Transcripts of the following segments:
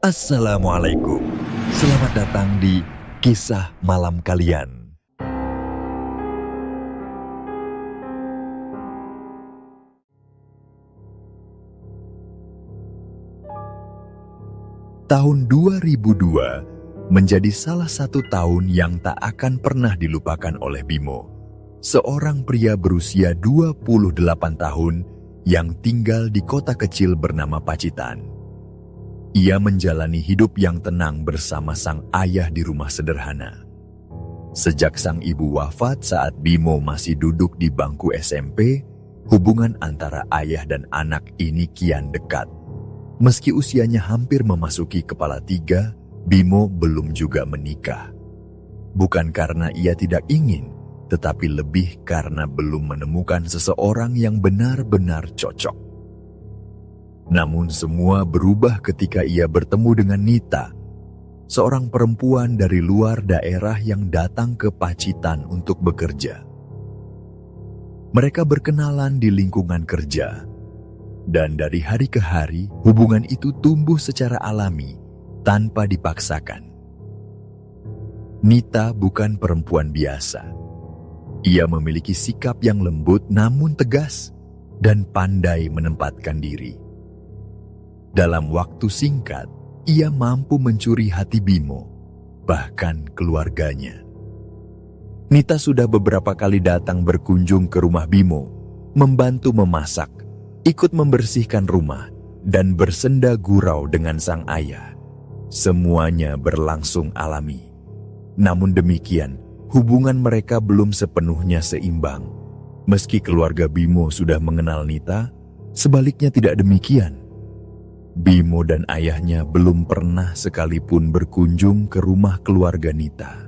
Assalamualaikum. Selamat datang di Kisah Malam Kalian. Tahun 2002 menjadi salah satu tahun yang tak akan pernah dilupakan oleh Bimo, seorang pria berusia 28 tahun yang tinggal di kota kecil bernama Pacitan. Ia menjalani hidup yang tenang bersama sang ayah di rumah sederhana. Sejak sang ibu wafat saat Bimo masih duduk di bangku SMP, hubungan antara ayah dan anak ini kian dekat. Meski usianya hampir memasuki kepala 3, Bimo belum juga menikah. Bukan karena ia tidak ingin, tetapi lebih karena belum menemukan seseorang yang benar-benar cocok. Namun semua berubah ketika ia bertemu dengan Nita, seorang perempuan dari luar daerah yang datang ke Pacitan untuk bekerja. Mereka berkenalan di lingkungan kerja, dan dari hari ke hari hubungan itu tumbuh secara alami tanpa dipaksakan. Nita bukan perempuan biasa. Ia memiliki sikap yang lembut namun tegas dan pandai menempatkan diri. Dalam waktu singkat, ia mampu mencuri hati Bimo, bahkan keluarganya. Nita sudah beberapa kali datang berkunjung ke rumah Bimo, membantu memasak, ikut membersihkan rumah, dan bersenda gurau dengan sang ayah. Semuanya berlangsung alami. Namun demikian, hubungan mereka belum sepenuhnya seimbang. Meski keluarga Bimo sudah mengenal Nita, sebaliknya tidak demikian. Bimo dan ayahnya belum pernah sekalipun berkunjung ke rumah keluarga Nita.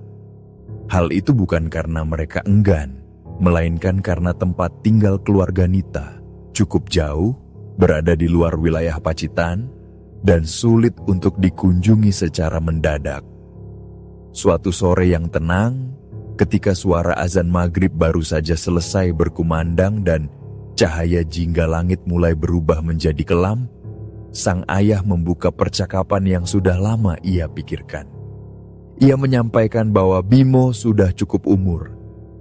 Hal itu bukan karena mereka enggan, melainkan karena tempat tinggal keluarga Nita cukup jauh, berada di luar wilayah Pacitan, dan sulit untuk dikunjungi secara mendadak. Suatu sore yang tenang, ketika suara azan maghrib baru saja selesai berkumandang dan cahaya jingga langit mulai berubah menjadi kelam, sang ayah membuka percakapan yang sudah lama ia pikirkan. Ia menyampaikan bahwa Bimo sudah cukup umur,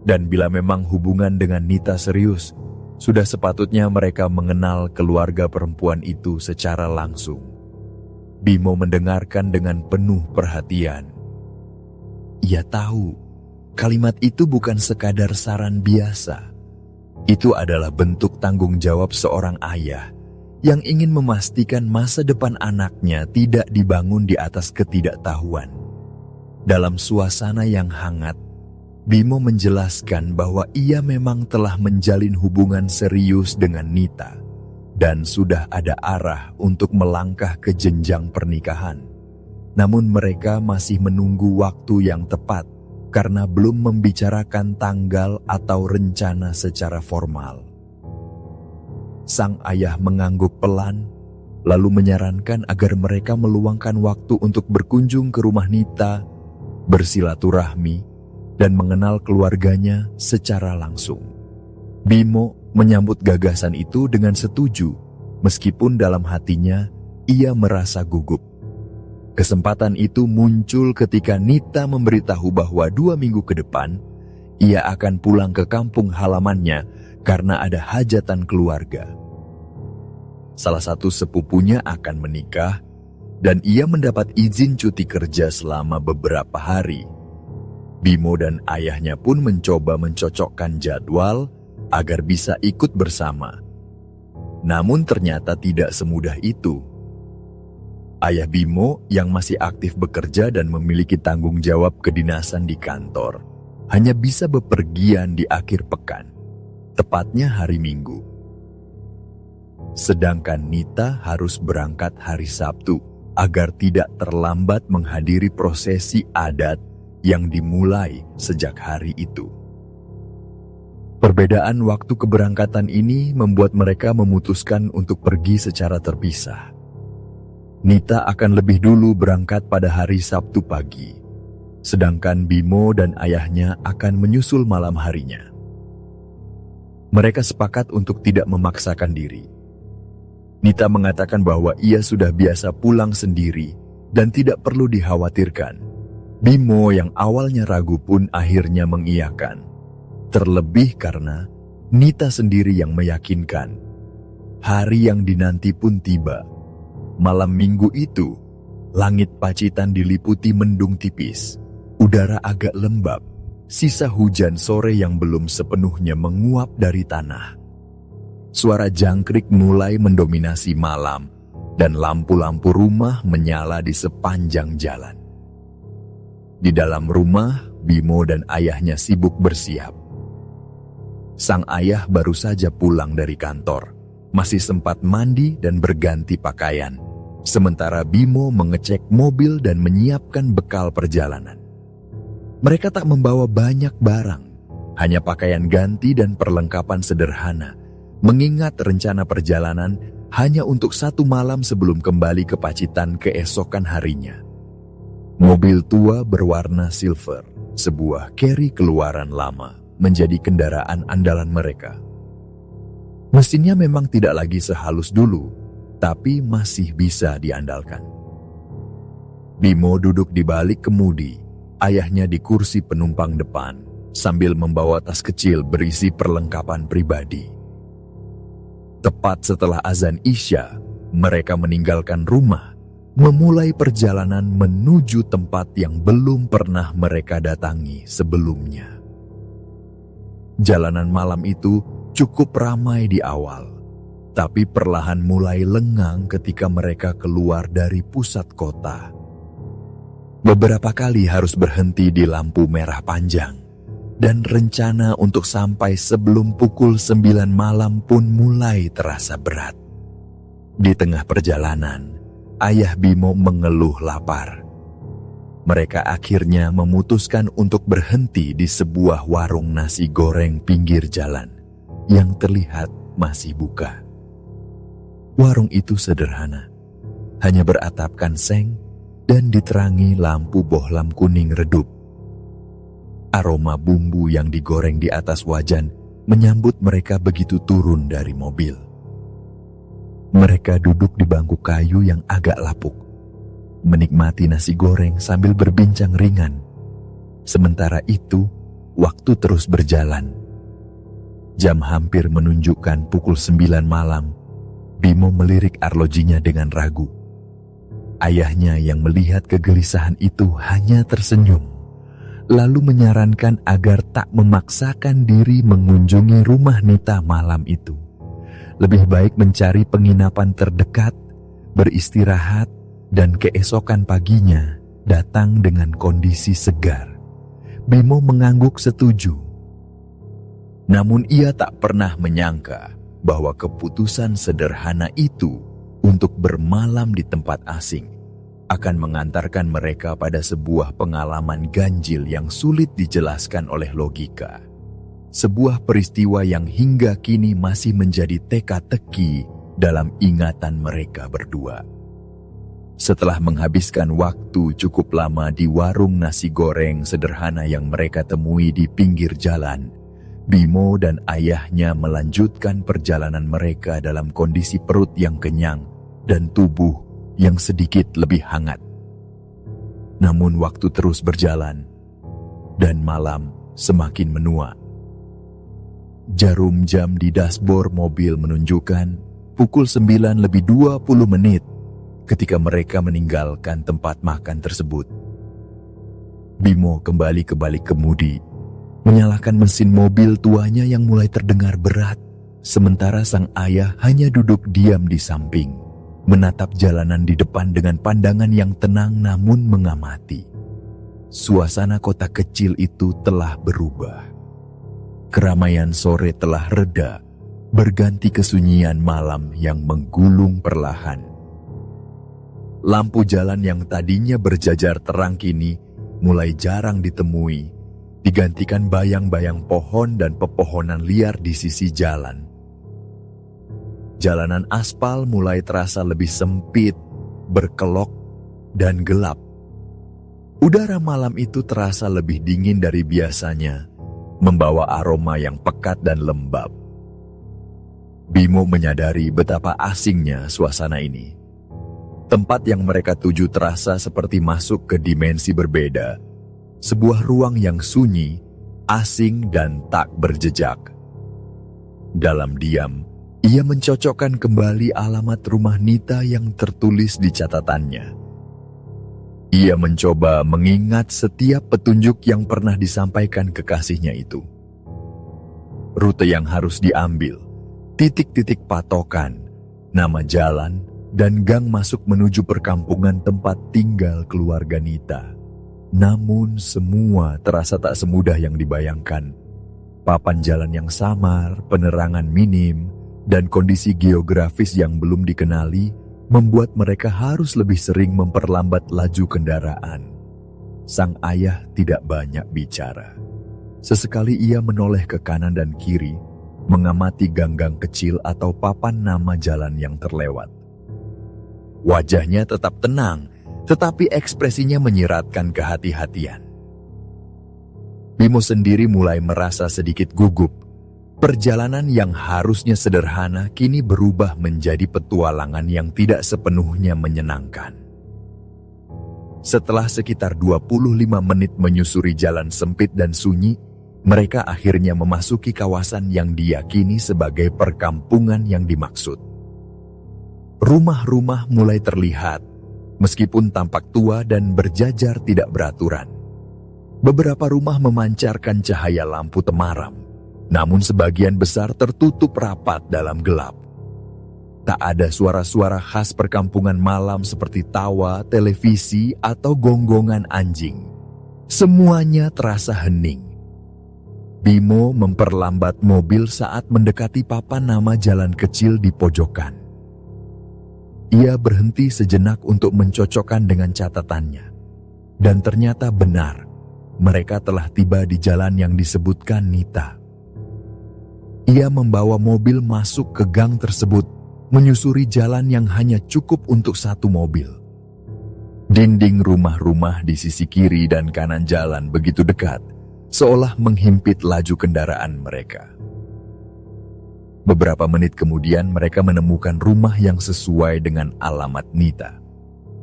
dan bila memang hubungan dengan Nita serius, sudah sepatutnya mereka mengenal keluarga perempuan itu secara langsung. Bimo mendengarkan dengan penuh perhatian. Ia tahu, kalimat itu bukan sekadar saran biasa. Itu adalah bentuk tanggung jawab seorang ayah yang ingin memastikan masa depan anaknya tidak dibangun di atas ketidaktahuan. Dalam suasana yang hangat, Bimo menjelaskan bahwa ia memang telah menjalin hubungan serius dengan Nita dan sudah ada arah untuk melangkah ke jenjang pernikahan. Namun mereka masih menunggu waktu yang tepat karena belum membicarakan tanggal atau rencana secara formal. Sang ayah mengangguk pelan, lalu menyarankan agar mereka meluangkan waktu untuk berkunjung ke rumah Nita, bersilaturahmi, dan mengenal keluarganya secara langsung. Bimo menyambut gagasan itu dengan setuju, meskipun dalam hatinya ia merasa gugup. Kesempatan itu muncul ketika Nita memberitahu bahwa 2 minggu ke depan ia akan pulang ke kampung halamannya karena ada hajatan keluarga. Salah satu sepupunya akan menikah dan ia mendapat izin cuti kerja selama beberapa hari. Bimo dan ayahnya pun mencoba mencocokkan jadwal agar bisa ikut bersama. Namun ternyata tidak semudah itu. Ayah Bimo yang masih aktif bekerja dan memiliki tanggung jawab kedinasan di kantor hanya bisa bepergian di akhir pekan, tepatnya hari Minggu. Sedangkan Nita harus berangkat hari Sabtu agar tidak terlambat menghadiri prosesi adat yang dimulai sejak hari itu. Perbedaan waktu keberangkatan ini membuat mereka memutuskan untuk pergi secara terpisah. Nita akan lebih dulu berangkat pada hari Sabtu pagi, sedangkan Bimo dan ayahnya akan menyusul malam harinya. Mereka sepakat untuk tidak memaksakan diri. Nita mengatakan bahwa ia sudah biasa pulang sendiri dan tidak perlu dikhawatirkan. Bimo yang awalnya ragu pun akhirnya mengiyakan. Terlebih karena Nita sendiri yang meyakinkan. Hari yang dinanti pun tiba. Malam minggu itu, langit Pacitan diliputi mendung tipis. Udara agak lembab, sisa hujan sore yang belum sepenuhnya menguap dari tanah. Suara jangkrik mulai mendominasi malam, dan lampu-lampu rumah menyala di sepanjang jalan. Di dalam rumah, Bimo dan ayahnya sibuk bersiap. Sang ayah baru saja pulang dari kantor, masih sempat mandi dan berganti pakaian, sementara Bimo mengecek mobil dan menyiapkan bekal perjalanan. Mereka tak membawa banyak barang, hanya pakaian ganti dan perlengkapan sederhana, mengingat rencana perjalanan hanya untuk 1 malam sebelum kembali ke Pacitan keesokan harinya. Mobil tua berwarna silver, sebuah Carry keluaran lama, menjadi kendaraan andalan mereka. Mesinnya memang tidak lagi sehalus dulu, tapi masih bisa diandalkan. Bimo duduk di balik kemudi, ayahnya di kursi penumpang depan, sambil membawa tas kecil berisi perlengkapan pribadi. Tepat setelah azan Isya, mereka meninggalkan rumah, memulai perjalanan menuju tempat yang belum pernah mereka datangi sebelumnya. Jalanan malam itu cukup ramai di awal, tapi perlahan mulai lengang ketika mereka keluar dari pusat kota. Beberapa kali harus berhenti di lampu merah panjang, dan rencana untuk sampai sebelum pukul 9 malam pun mulai terasa berat. Di tengah perjalanan, ayah Bimo mengeluh lapar. Mereka akhirnya memutuskan untuk berhenti di sebuah warung nasi goreng pinggir jalan yang terlihat masih buka. Warung itu sederhana, hanya beratapkan seng dan diterangi lampu bohlam kuning redup. Aroma bumbu yang digoreng di atas wajan menyambut mereka begitu turun dari mobil. Mereka duduk di bangku kayu yang agak lapuk, menikmati nasi goreng sambil berbincang ringan. Sementara itu, waktu terus berjalan. Jam hampir menunjukkan pukul 9 malam. Bimo melirik arlojinya dengan ragu. Ayahnya yang melihat kegelisahan itu hanya tersenyum, lalu menyarankan agar tak memaksakan diri mengunjungi rumah Nita malam itu. Lebih baik mencari penginapan terdekat, beristirahat, dan keesokan paginya datang dengan kondisi segar. Bimo mengangguk setuju. Namun ia tak pernah menyangka bahwa keputusan sederhana itu untuk bermalam di tempat asing akan mengantarkan mereka pada sebuah pengalaman ganjil yang sulit dijelaskan oleh logika. Sebuah peristiwa yang hingga kini masih menjadi teka-teki dalam ingatan mereka berdua. Setelah menghabiskan waktu cukup lama di warung nasi goreng sederhana yang mereka temui di pinggir jalan, Bimo dan ayahnya melanjutkan perjalanan mereka dalam kondisi perut yang kenyang dan tubuh yang sedikit lebih hangat. Namun waktu terus berjalan, dan malam semakin menua. Jarum jam di dashboard mobil menunjukkan pukul 9:20 ketika mereka meninggalkan tempat makan tersebut. Bimo kembali ke balik kemudi, menyalakan mesin mobil tuanya yang mulai terdengar berat, sementara sang ayah hanya duduk diam di samping, menatap jalanan di depan dengan pandangan yang tenang namun mengamati. Suasana kota kecil itu telah berubah. Keramaian sore telah reda, berganti kesunyian malam yang menggulung perlahan. Lampu jalan yang tadinya berjajar terang kini mulai jarang ditemui, digantikan bayang-bayang pohon dan pepohonan liar di sisi jalan. Jalanan aspal mulai terasa lebih sempit, berkelok, dan gelap. Udara malam itu terasa lebih dingin dari biasanya, membawa aroma yang pekat dan lembab. Bimo menyadari betapa asingnya suasana ini. Tempat yang mereka tuju terasa seperti masuk ke dimensi berbeda, sebuah ruang yang sunyi, asing dan tak berjejak. Dalam diam, ia mencocokkan kembali alamat rumah Nita yang tertulis di catatannya. Ia mencoba mengingat setiap petunjuk yang pernah disampaikan kekasihnya itu. Rute yang harus diambil, titik-titik patokan, nama jalan, dan gang masuk menuju perkampungan tempat tinggal keluarga Nita. Namun semua terasa tak semudah yang dibayangkan. Papan jalan yang samar, penerangan minim, dan kondisi geografis yang belum dikenali membuat mereka harus lebih sering memperlambat laju kendaraan. Sang ayah tidak banyak bicara. Sesekali ia menoleh ke kanan dan kiri, mengamati gang-gang kecil atau papan nama jalan yang terlewat. Wajahnya tetap tenang, tetapi ekspresinya menyiratkan kehati-hatian. Bimo sendiri mulai merasa sedikit gugup. Perjalanan yang harusnya sederhana kini berubah menjadi petualangan yang tidak sepenuhnya menyenangkan. Setelah sekitar 25 menit menyusuri jalan sempit dan sunyi, mereka akhirnya memasuki kawasan yang diyakini sebagai perkampungan yang dimaksud. Rumah-rumah mulai terlihat, meskipun tampak tua dan berjajar tidak beraturan. Beberapa rumah memancarkan cahaya lampu temaram, namun sebagian besar tertutup rapat dalam gelap. Tak ada suara-suara khas perkampungan malam seperti tawa, televisi, atau gonggongan anjing. Semuanya terasa hening. Bimo memperlambat mobil saat mendekati papan nama jalan kecil di pojokan. Ia berhenti sejenak untuk mencocokkan dengan catatannya. Dan ternyata benar, mereka telah tiba di jalan yang disebutkan Nita. Ia membawa mobil masuk ke gang tersebut, menyusuri jalan yang hanya cukup untuk satu mobil. Dinding rumah-rumah di sisi kiri dan kanan jalan begitu dekat, seolah menghimpit laju kendaraan mereka. Beberapa menit kemudian mereka menemukan rumah yang sesuai dengan alamat Nita.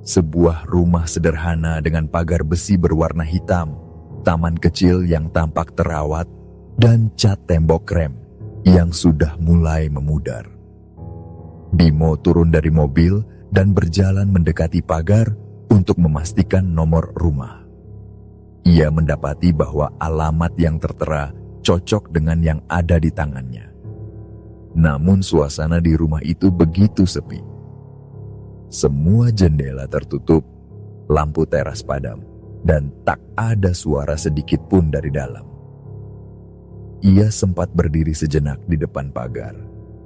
Sebuah rumah sederhana dengan pagar besi berwarna hitam, taman kecil yang tampak terawat, dan cat tembok krem yang sudah mulai memudar. Bimo turun dari mobil dan berjalan mendekati pagar untuk memastikan nomor rumah. Ia mendapati bahwa alamat yang tertera cocok dengan yang ada di tangannya. Namun suasana di rumah itu begitu sepi. Semua jendela tertutup, lampu teras padam, dan tak ada suara sedikit pun dari dalam. Ia sempat berdiri sejenak di depan pagar,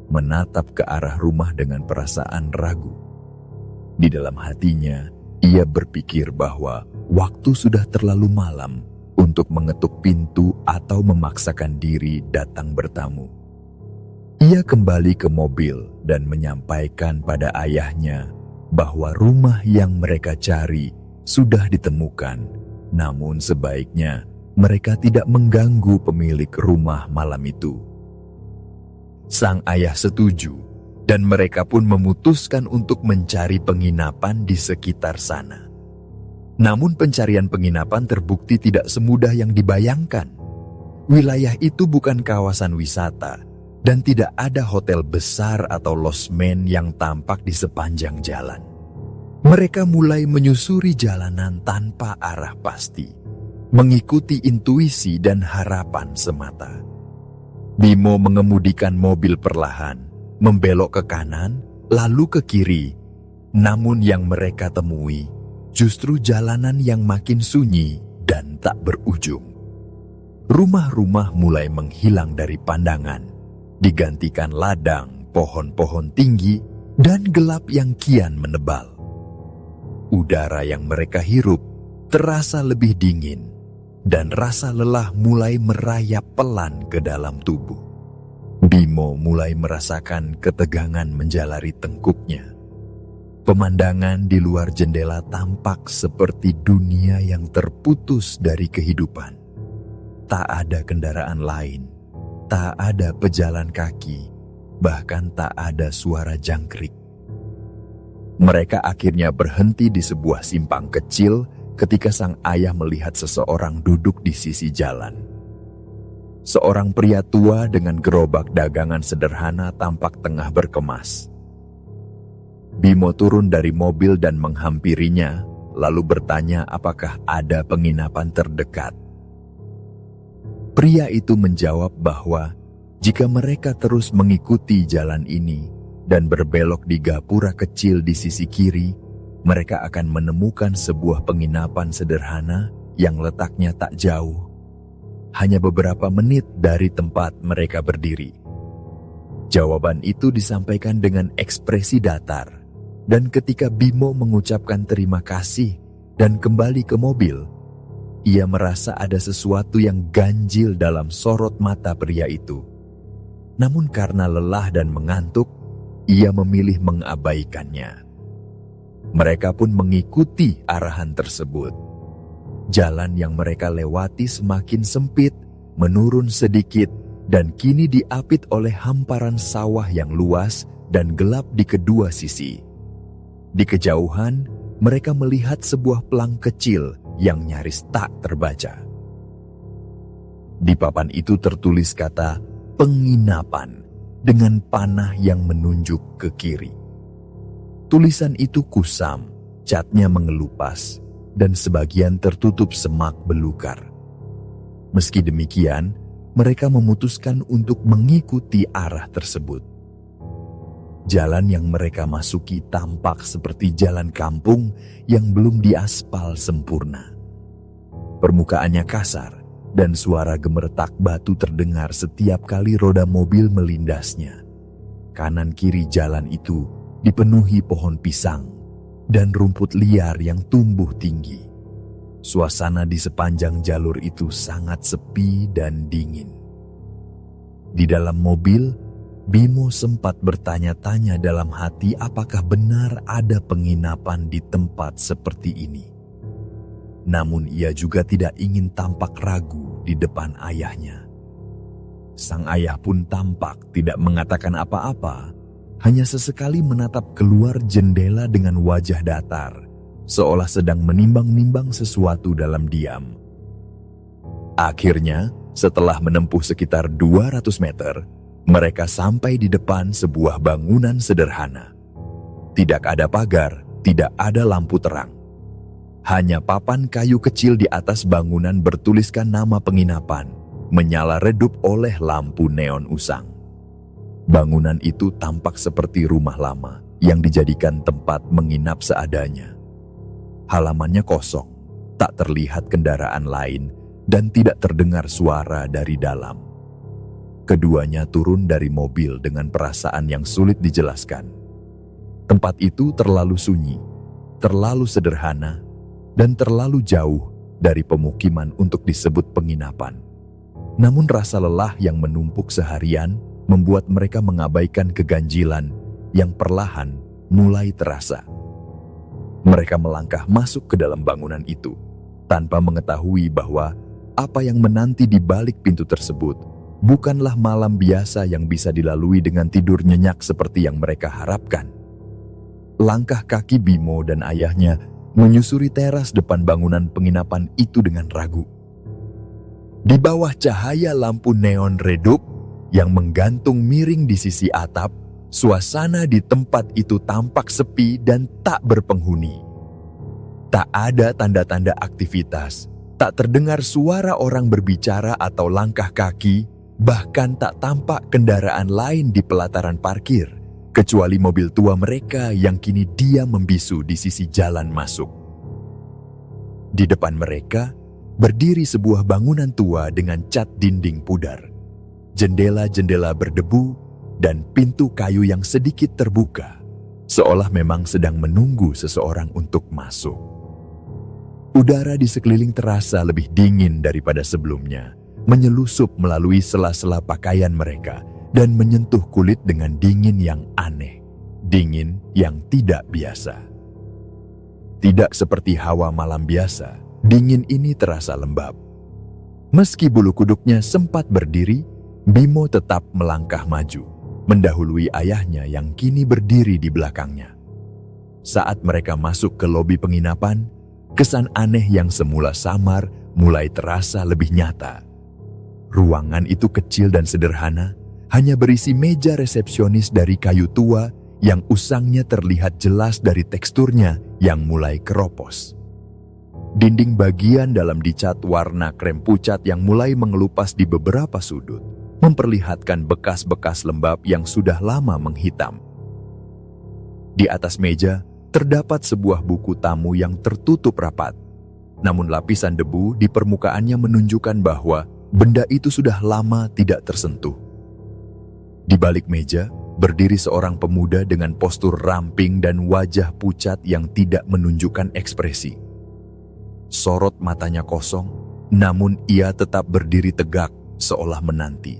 menatap ke arah rumah dengan perasaan ragu. Di dalam hatinya, ia berpikir bahwa waktu sudah terlalu malam untuk mengetuk pintu atau memaksakan diri datang bertamu. Ia kembali ke mobil dan menyampaikan pada ayahnya bahwa rumah yang mereka cari sudah ditemukan, namun sebaiknya mereka tidak mengganggu pemilik rumah malam itu. Sang ayah setuju, dan mereka pun memutuskan untuk mencari penginapan di sekitar sana. Namun pencarian penginapan terbukti tidak semudah yang dibayangkan. Wilayah itu bukan kawasan wisata, dan tidak ada hotel besar atau losmen yang tampak di sepanjang jalan. Mereka mulai menyusuri jalanan tanpa arah pasti, mengikuti intuisi dan harapan semata. Bimo mengemudikan mobil perlahan, membelok ke kanan, lalu ke kiri. Namun yang mereka temui justru jalanan yang makin sunyi dan tak berujung. Rumah-rumah mulai menghilang dari pandangan, digantikan ladang, pohon-pohon tinggi, dan gelap yang kian menebal. Udara yang mereka hirup terasa lebih dingin, dan rasa lelah mulai merayap pelan ke dalam tubuh. Bimo mulai merasakan ketegangan menjalari tengkuknya. Pemandangan di luar jendela tampak seperti dunia yang terputus dari kehidupan. Tak ada kendaraan lain, tak ada pejalan kaki, bahkan tak ada suara jangkrik. Mereka akhirnya berhenti di sebuah simpang kecil ketika sang ayah melihat seseorang duduk di sisi jalan. Seorang pria tua dengan gerobak dagangan sederhana tampak tengah berkemas. Bimo turun dari mobil dan menghampirinya, lalu bertanya apakah ada penginapan terdekat. Pria itu menjawab bahwa jika mereka terus mengikuti jalan ini dan berbelok di gapura kecil di sisi kiri, mereka akan menemukan sebuah penginapan sederhana yang letaknya tak jauh, hanya beberapa menit dari tempat mereka berdiri. Jawaban itu disampaikan dengan ekspresi datar, dan ketika Bimo mengucapkan terima kasih dan kembali ke mobil, ia merasa ada sesuatu yang ganjil dalam sorot mata pria itu. Namun karena lelah dan mengantuk, ia memilih mengabaikannya. Mereka pun mengikuti arahan tersebut. Jalan yang mereka lewati semakin sempit, menurun sedikit, dan kini diapit oleh hamparan sawah yang luas dan gelap di kedua sisi. Di kejauhan, mereka melihat sebuah pelang kecil yang nyaris tak terbaca. Di papan itu tertulis kata penginapan dengan panah yang menunjuk ke kiri. Tulisan itu kusam, catnya mengelupas, dan sebagian tertutup semak belukar. Meski demikian, mereka memutuskan untuk mengikuti arah tersebut. Jalan yang mereka masuki tampak seperti jalan kampung yang belum diaspal sempurna. Permukaannya kasar, dan suara gemertak batu terdengar setiap kali roda mobil melindasnya. Kanan kiri jalan itu dipenuhi pohon pisang dan rumput liar yang tumbuh tinggi. Suasana di sepanjang jalur itu sangat sepi dan dingin. Di dalam mobil, Bimo sempat bertanya-tanya dalam hati apakah benar ada penginapan di tempat seperti ini. Namun ia juga tidak ingin tampak ragu di depan ayahnya. Sang ayah pun tampak tidak mengatakan apa-apa, hanya sesekali menatap keluar jendela dengan wajah datar, seolah sedang menimbang-nimbang sesuatu dalam diam. Akhirnya, setelah menempuh sekitar 200 meter, mereka sampai di depan sebuah bangunan sederhana. Tidak ada pagar, tidak ada lampu terang. Hanya papan kayu kecil di atas bangunan bertuliskan nama penginapan, menyala redup oleh lampu neon usang. Bangunan itu tampak seperti rumah lama yang dijadikan tempat menginap seadanya. Halamannya kosong, tak terlihat kendaraan lain, dan tidak terdengar suara dari dalam. Keduanya turun dari mobil dengan perasaan yang sulit dijelaskan. Tempat itu terlalu sunyi, terlalu sederhana, dan terlalu jauh dari pemukiman untuk disebut penginapan. Namun rasa lelah yang menumpuk seharian membuat mereka mengabaikan keganjilan yang perlahan mulai terasa. Mereka melangkah masuk ke dalam bangunan itu, tanpa mengetahui bahwa apa yang menanti di balik pintu tersebut bukanlah malam biasa yang bisa dilalui dengan tidur nyenyak seperti yang mereka harapkan. Langkah kaki Bimo dan ayahnya menyusuri teras depan bangunan penginapan itu dengan ragu. Di bawah cahaya lampu neon redup yang menggantung miring di sisi atap, suasana di tempat itu tampak sepi dan tak berpenghuni. Tak ada tanda-tanda aktivitas, tak terdengar suara orang berbicara atau langkah kaki, bahkan tak tampak kendaraan lain di pelataran parkir, kecuali mobil tua mereka yang kini diam membisu di sisi jalan masuk. Di depan mereka, berdiri sebuah bangunan tua dengan cat dinding pudar, jendela-jendela berdebu, dan pintu kayu yang sedikit terbuka, seolah memang sedang menunggu seseorang untuk masuk. Udara di sekeliling terasa lebih dingin daripada sebelumnya, menyelusup melalui sela-sela pakaian mereka dan menyentuh kulit dengan dingin yang aneh, dingin yang tidak biasa. Tidak seperti hawa malam biasa, dingin ini terasa lembab. Meski bulu kuduknya sempat berdiri, Bimo tetap melangkah maju, mendahului ayahnya yang kini berdiri di belakangnya. Saat mereka masuk ke lobi penginapan, kesan aneh yang semula samar mulai terasa lebih nyata. Ruangan itu kecil dan sederhana, hanya berisi meja resepsionis dari kayu tua yang usangnya terlihat jelas dari teksturnya yang mulai keropos. Dinding bagian dalam dicat warna krem pucat yang mulai mengelupas di beberapa sudut, memperlihatkan bekas-bekas lembab yang sudah lama menghitam. Di atas meja, terdapat sebuah buku tamu yang tertutup rapat. Namun lapisan debu di permukaannya menunjukkan bahwa benda itu sudah lama tidak tersentuh. Di balik meja, berdiri seorang pemuda dengan postur ramping dan wajah pucat yang tidak menunjukkan ekspresi. Sorot matanya kosong, namun ia tetap berdiri tegak seolah menanti.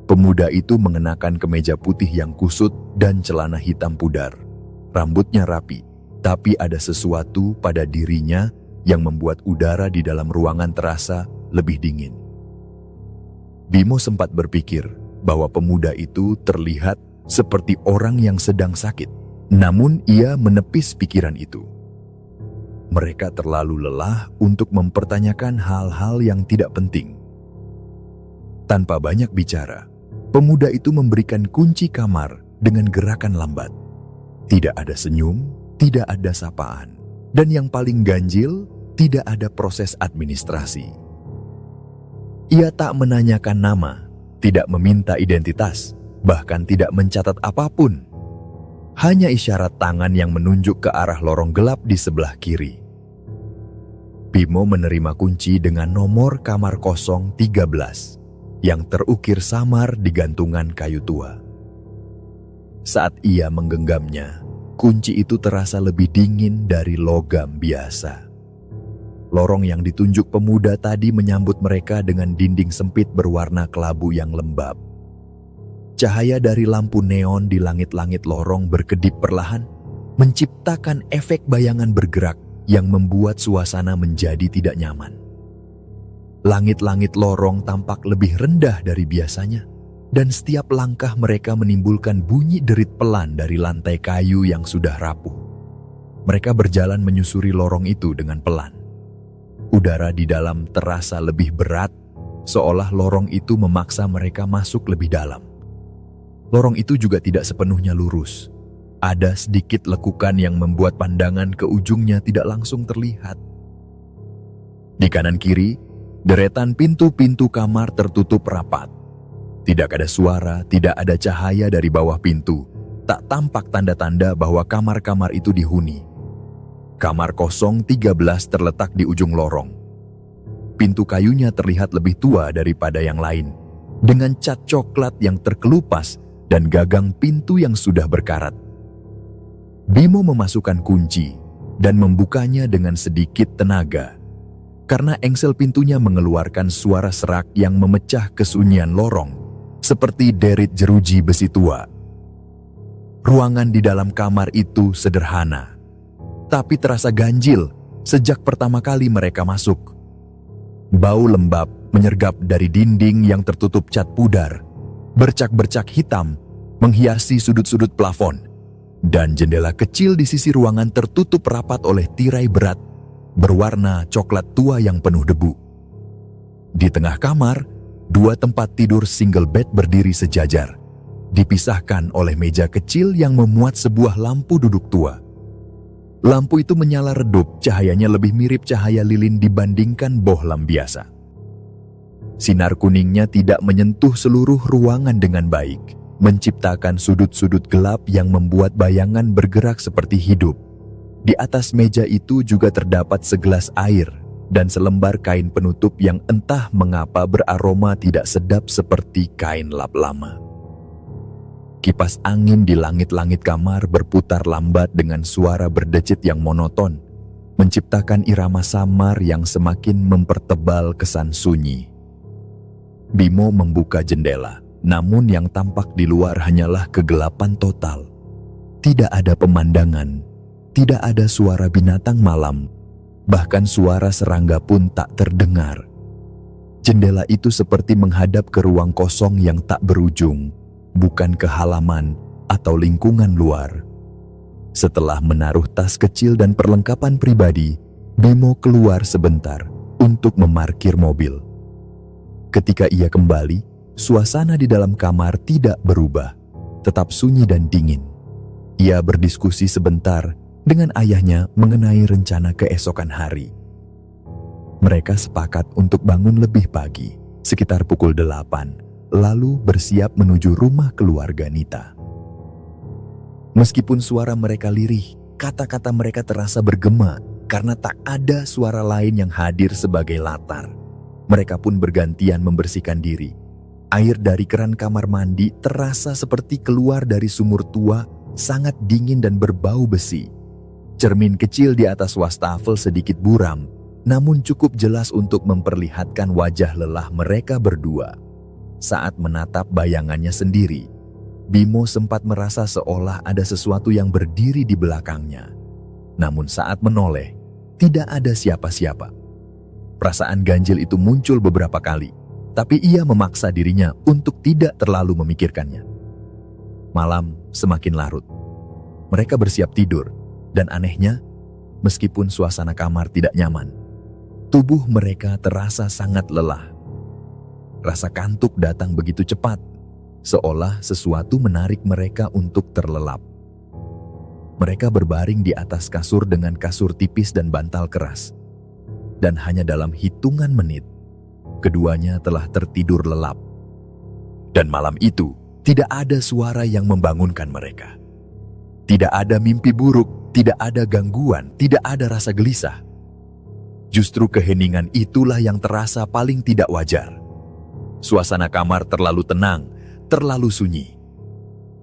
Pemuda itu mengenakan kemeja putih yang kusut dan celana hitam pudar. Rambutnya rapi, tapi ada sesuatu pada dirinya yang membuat udara di dalam ruangan terasa lebih dingin. Bimo sempat berpikir bahwa pemuda itu terlihat seperti orang yang sedang sakit, namun ia menepis pikiran itu. Mereka terlalu lelah untuk mempertanyakan hal-hal yang tidak penting. Tanpa banyak bicara, pemuda itu memberikan kunci kamar dengan gerakan lambat. Tidak ada senyum, tidak ada sapaan, dan yang paling ganjil, tidak ada proses administrasi. Ia tak menanyakan nama, tidak meminta identitas, bahkan tidak mencatat apapun. Hanya isyarat tangan yang menunjuk ke arah lorong gelap di sebelah kiri. Bimo menerima kunci dengan nomor kamar 013 yang terukir samar di gantungan kayu tua. Saat ia menggenggamnya, kunci itu terasa lebih dingin dari logam biasa. Lorong yang ditunjuk pemuda tadi menyambut mereka dengan dinding sempit berwarna kelabu yang lembab. Cahaya dari lampu neon di langit-langit lorong berkedip perlahan, menciptakan efek bayangan bergerak yang membuat suasana menjadi tidak nyaman. Langit-langit lorong tampak lebih rendah dari biasanya, dan setiap langkah mereka menimbulkan bunyi derit pelan dari lantai kayu yang sudah rapuh. Mereka berjalan menyusuri lorong itu dengan pelan. Udara di dalam terasa lebih berat, seolah lorong itu memaksa mereka masuk lebih dalam. Lorong itu juga tidak sepenuhnya lurus. Ada sedikit lekukan yang membuat pandangan ke ujungnya tidak langsung terlihat. Di kanan kiri, deretan pintu-pintu kamar tertutup rapat. Tidak ada suara, tidak ada cahaya dari bawah pintu. Tak tampak tanda-tanda bahwa kamar-kamar itu dihuni. Kamar 013 terletak di ujung lorong. Pintu kayunya terlihat lebih tua daripada yang lain, dengan cat coklat yang terkelupas dan gagang pintu yang sudah berkarat. Bimo memasukkan kunci dan membukanya dengan sedikit tenaga, karena engsel pintunya mengeluarkan suara serak yang memecah kesunyian lorong, seperti derit jeruji besi tua. Ruangan di dalam kamar itu sederhana, tapi terasa ganjil sejak pertama kali mereka masuk. Bau lembab menyergap dari dinding yang tertutup cat pudar, bercak-bercak hitam menghiasi sudut-sudut plafon, dan jendela kecil di sisi ruangan tertutup rapat oleh tirai berat berwarna coklat tua yang penuh debu. Di tengah kamar, 2 tempat tidur single bed berdiri sejajar, dipisahkan oleh meja kecil yang memuat sebuah lampu duduk tua. Lampu itu menyala redup, cahayanya lebih mirip cahaya lilin dibandingkan bohlam biasa. Sinar kuningnya tidak menyentuh seluruh ruangan dengan baik, menciptakan sudut-sudut gelap yang membuat bayangan bergerak seperti hidup. Di atas meja itu juga terdapat segelas air dan selembar kain penutup yang entah mengapa beraroma tidak sedap seperti kain lap lama. Kipas angin di langit-langit kamar berputar lambat dengan suara berdecit yang monoton, menciptakan irama samar yang semakin mempertebal kesan sunyi. Bimo membuka jendela, namun yang tampak di luar hanyalah kegelapan total. Tidak ada pemandangan, tidak ada suara binatang malam, bahkan suara serangga pun tak terdengar. Jendela itu seperti menghadap ke ruang kosong yang tak berujung, bukan ke halaman atau lingkungan luar. Setelah menaruh tas kecil dan perlengkapan pribadi, Bimo keluar sebentar untuk memarkir mobil. Ketika ia kembali, suasana di dalam kamar tidak berubah, tetap sunyi dan dingin. Ia berdiskusi sebentar dengan ayahnya mengenai rencana keesokan hari. Mereka sepakat untuk bangun lebih pagi, sekitar pukul 8, lalu bersiap menuju rumah keluarga Nita. Meskipun suara mereka lirih, kata-kata mereka terasa bergema karena tak ada suara lain yang hadir sebagai latar. Mereka pun bergantian membersihkan diri. Air dari keran kamar mandi terasa seperti keluar dari sumur tua, sangat dingin dan berbau besi. Cermin kecil di atas wastafel sedikit buram, namun cukup jelas untuk memperlihatkan wajah lelah mereka berdua. Saat menatap bayangannya sendiri, Bimo sempat merasa seolah ada sesuatu yang berdiri di belakangnya. Namun saat menoleh, tidak ada siapa-siapa. Perasaan ganjil itu muncul beberapa kali, tapi ia memaksa dirinya untuk tidak terlalu memikirkannya. Malam semakin larut. Mereka bersiap tidur, dan anehnya, meskipun suasana kamar tidak nyaman, tubuh mereka terasa sangat lelah. Rasa kantuk datang begitu cepat, seolah sesuatu menarik mereka untuk terlelap. Mereka berbaring di atas kasur dengan kasur tipis dan bantal keras. Dan hanya dalam hitungan menit, keduanya telah tertidur lelap. Dan malam itu, tidak ada suara yang membangunkan mereka. Tidak ada mimpi buruk, tidak ada gangguan, tidak ada rasa gelisah. Justru keheningan itulah yang terasa paling tidak wajar. Suasana kamar terlalu tenang, terlalu sunyi.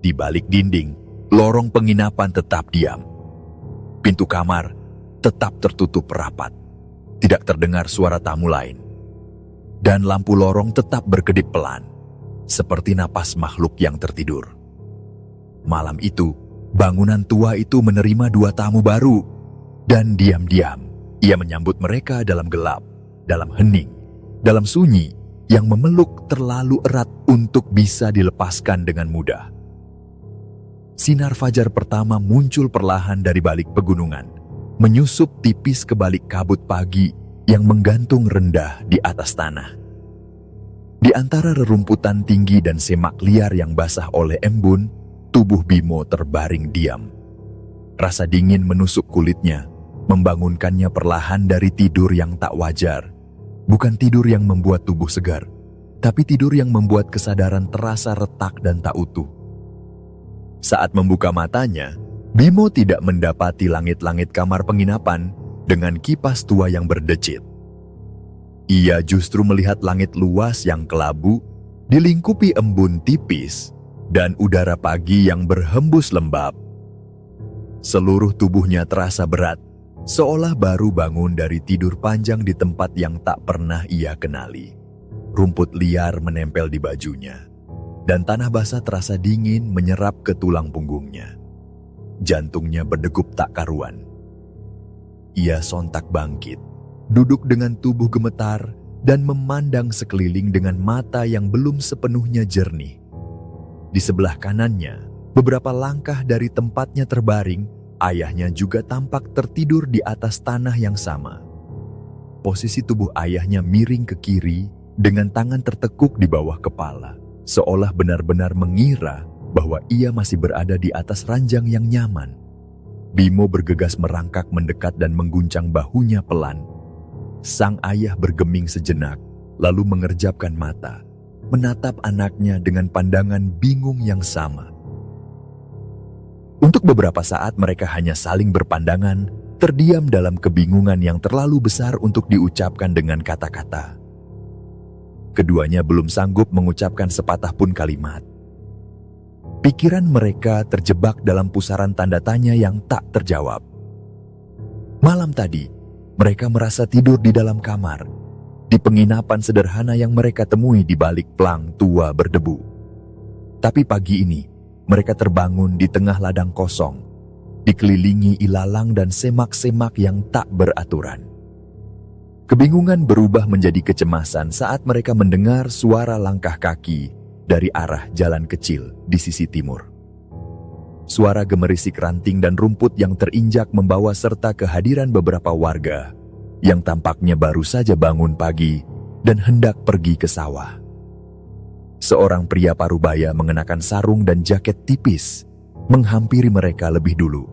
Di balik dinding, lorong penginapan tetap diam. Pintu kamar tetap tertutup rapat. Tidak terdengar suara tamu lain. Dan lampu lorong tetap berkedip pelan, seperti napas makhluk yang tertidur. Malam itu, bangunan tua itu menerima 2 tamu baru. Dan diam-diam, ia menyambut mereka dalam gelap, dalam hening, dalam sunyi, yang memeluk terlalu erat untuk bisa dilepaskan dengan mudah. Sinar fajar pertama muncul perlahan dari balik pegunungan, menyusup tipis ke balik kabut pagi yang menggantung rendah di atas tanah. Di antara rerumputan tinggi dan semak liar yang basah oleh embun, tubuh Bimo terbaring diam. Rasa dingin menusuk kulitnya, membangunkannya perlahan dari tidur yang tak wajar. Bukan tidur yang membuat tubuh segar, tapi tidur yang membuat kesadaran terasa retak dan tak utuh. Saat membuka matanya, Bimo tidak mendapati langit-langit kamar penginapan dengan kipas tua yang berdecit. Ia justru melihat langit luas yang kelabu, dilingkupi embun tipis, dan udara pagi yang berhembus lembab. Seluruh tubuhnya terasa berat, seolah baru bangun dari tidur panjang di tempat yang tak pernah ia kenali. Rumput liar menempel di bajunya, dan tanah basah terasa dingin menyerap ke tulang punggungnya. Jantungnya berdegup tak karuan. Ia sontak bangkit, duduk dengan tubuh gemetar, dan memandang sekeliling dengan mata yang belum sepenuhnya jernih. Di sebelah kanannya, beberapa langkah dari tempatnya terbaring, ayahnya juga tampak tertidur di atas tanah yang sama. Posisi tubuh ayahnya miring ke kiri dengan tangan tertekuk di bawah kepala, seolah benar-benar mengira bahwa ia masih berada di atas ranjang yang nyaman. Bimo bergegas merangkak mendekat dan mengguncang bahunya pelan. Sang ayah bergeming sejenak, lalu mengerjapkan mata, menatap anaknya dengan pandangan bingung yang sama. Untuk beberapa saat mereka hanya saling berpandangan, terdiam dalam kebingungan yang terlalu besar untuk diucapkan dengan kata-kata. Keduanya belum sanggup mengucapkan sepatah pun kalimat. Pikiran mereka terjebak dalam pusaran tanda tanya yang tak terjawab. Malam tadi, mereka merasa tidur di dalam kamar, di penginapan sederhana yang mereka temui di balik plang tua berdebu. Tapi pagi ini, mereka terbangun di tengah ladang kosong, dikelilingi ilalang dan semak-semak yang tak beraturan. Kebingungan berubah menjadi kecemasan saat mereka mendengar suara langkah kaki dari arah jalan kecil di sisi timur. Suara gemerisik ranting dan rumput yang terinjak membawa serta kehadiran beberapa warga yang tampaknya baru saja bangun pagi dan hendak pergi ke sawah. Seorang pria parubaya mengenakan sarung dan jaket tipis menghampiri mereka lebih dulu,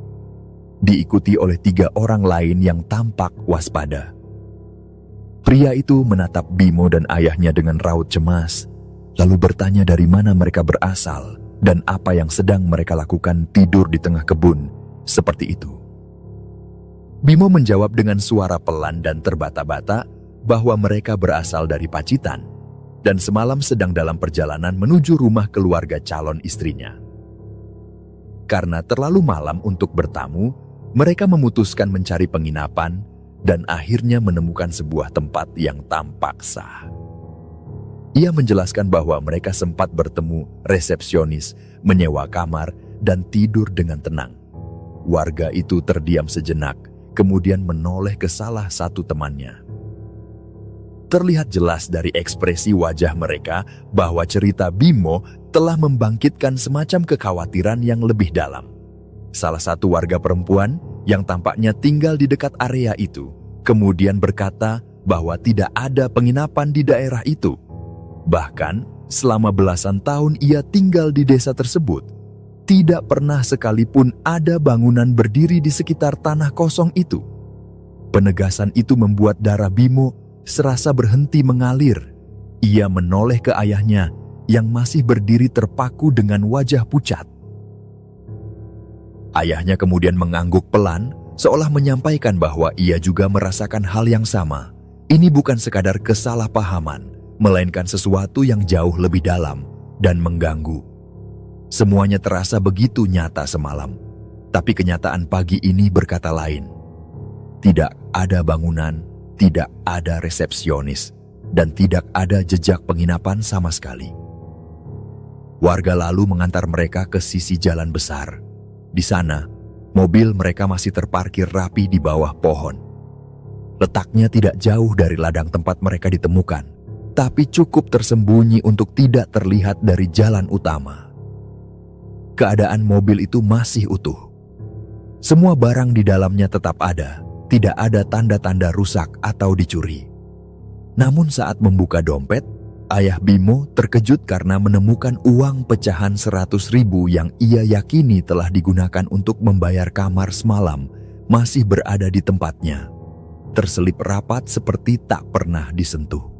diikuti oleh 3 orang lain yang tampak waspada. Pria itu menatap Bimo dan ayahnya dengan raut cemas, lalu bertanya dari mana mereka berasal dan apa yang sedang mereka lakukan tidur di tengah kebun seperti itu. Bimo menjawab dengan suara pelan dan terbata-bata bahwa mereka berasal dari Pacitan dan semalam sedang dalam perjalanan menuju rumah keluarga calon istrinya. Karena terlalu malam untuk bertamu, mereka memutuskan mencari penginapan dan akhirnya menemukan sebuah tempat yang tampak sah. Ia menjelaskan bahwa mereka sempat bertemu resepsionis, menyewa kamar, dan tidur dengan tenang. Warga itu terdiam sejenak, kemudian menoleh ke salah satu temannya. Terlihat jelas dari ekspresi wajah mereka bahwa cerita Bimo telah membangkitkan semacam kekhawatiran yang lebih dalam. Salah satu warga perempuan yang tampaknya tinggal di dekat area itu kemudian berkata bahwa tidak ada penginapan di daerah itu. Bahkan selama belasan tahun ia tinggal di desa tersebut, tidak pernah sekalipun ada bangunan berdiri di sekitar tanah kosong itu. Penegasan itu membuat darah Bimo serasa berhenti mengalir. Ia menoleh ke ayahnya yang masih berdiri terpaku dengan wajah pucat. Ayahnya kemudian mengangguk pelan, seolah menyampaikan bahwa ia juga merasakan hal yang sama. Ini bukan sekadar kesalahpahaman, melainkan sesuatu yang jauh lebih dalam dan mengganggu. Semuanya terasa begitu nyata semalam, tapi kenyataan pagi ini berkata lain. Tidak ada bangunan, tidak ada resepsionis, dan tidak ada jejak penginapan sama sekali. Warga lalu mengantar mereka ke sisi jalan besar. Di sana, mobil mereka masih terparkir rapi di bawah pohon. Letaknya tidak jauh dari ladang tempat mereka ditemukan, tapi cukup tersembunyi untuk tidak terlihat dari jalan utama. Keadaan mobil itu masih utuh. Semua barang di dalamnya tetap ada, tidak ada tanda-tanda rusak atau dicuri. Namun saat membuka dompet, ayah Bimo terkejut karena menemukan uang pecahan 100.000 yang ia yakini telah digunakan untuk membayar kamar semalam masih berada di tempatnya, terselip rapat seperti tak pernah disentuh.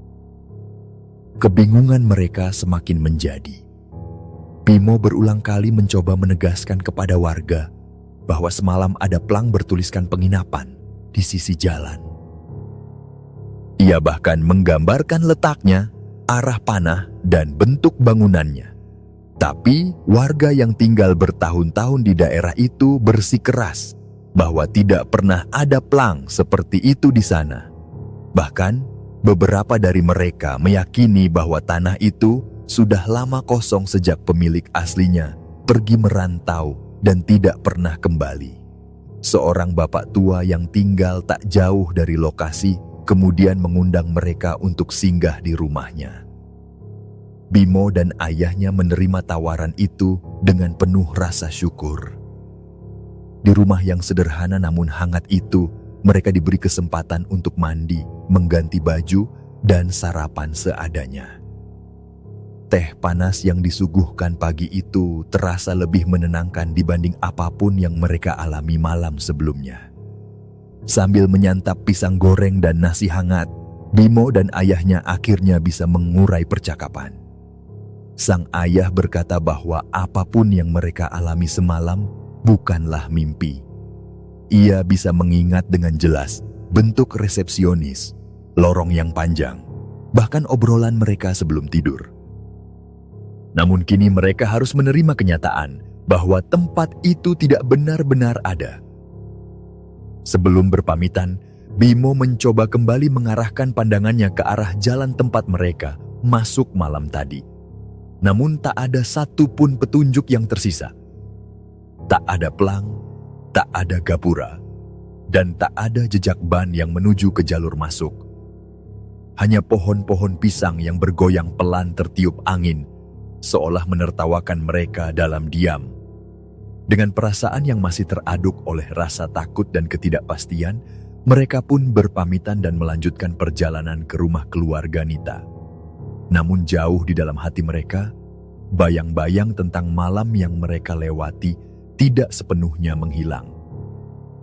Kebingungan mereka semakin menjadi. Bimo berulang kali mencoba menegaskan kepada warga bahwa semalam ada plang bertuliskan penginapan di sisi jalan. Ia bahkan menggambarkan letaknya, arah panah, dan bentuk bangunannya. Tapi warga yang tinggal bertahun-tahun di daerah itu bersikeras bahwa tidak pernah ada plang seperti itu di sana. Bahkan beberapa dari mereka meyakini bahwa tanah itu sudah lama kosong sejak pemilik aslinya pergi merantau dan tidak pernah kembali. Seorang bapak tua yang tinggal tak jauh dari lokasi kemudian mengundang mereka untuk singgah di rumahnya. Bimo dan ayahnya menerima tawaran itu dengan penuh rasa syukur. Di rumah yang sederhana namun hangat itu, mereka diberi kesempatan untuk mandi, mengganti baju, dan sarapan seadanya. Teh panas yang disuguhkan pagi itu terasa lebih menenangkan dibanding apapun yang mereka alami malam sebelumnya. Sambil menyantap pisang goreng dan nasi hangat, Bimo dan ayahnya akhirnya bisa mengurai percakapan. Sang ayah berkata bahwa apapun yang mereka alami semalam bukanlah mimpi. Ia bisa mengingat dengan jelas bentuk resepsionis, lorong yang panjang, bahkan obrolan mereka sebelum tidur. Namun kini mereka harus menerima kenyataan bahwa tempat itu tidak benar-benar ada. Sebelum berpamitan, Bimo mencoba kembali mengarahkan pandangannya ke arah jalan tempat mereka masuk malam tadi. Namun tak ada satupun petunjuk yang tersisa. Tak ada pelang, tak ada gapura, dan tak ada jejak ban yang menuju ke jalur masuk. Hanya pohon-pohon pisang yang bergoyang pelan tertiup angin, seolah menertawakan mereka dalam diam. Dengan perasaan yang masih teraduk oleh rasa takut dan ketidakpastian, mereka pun berpamitan dan melanjutkan perjalanan ke rumah keluarga Nita. Namun jauh di dalam hati mereka, bayang-bayang tentang malam yang mereka lewati tidak sepenuhnya menghilang.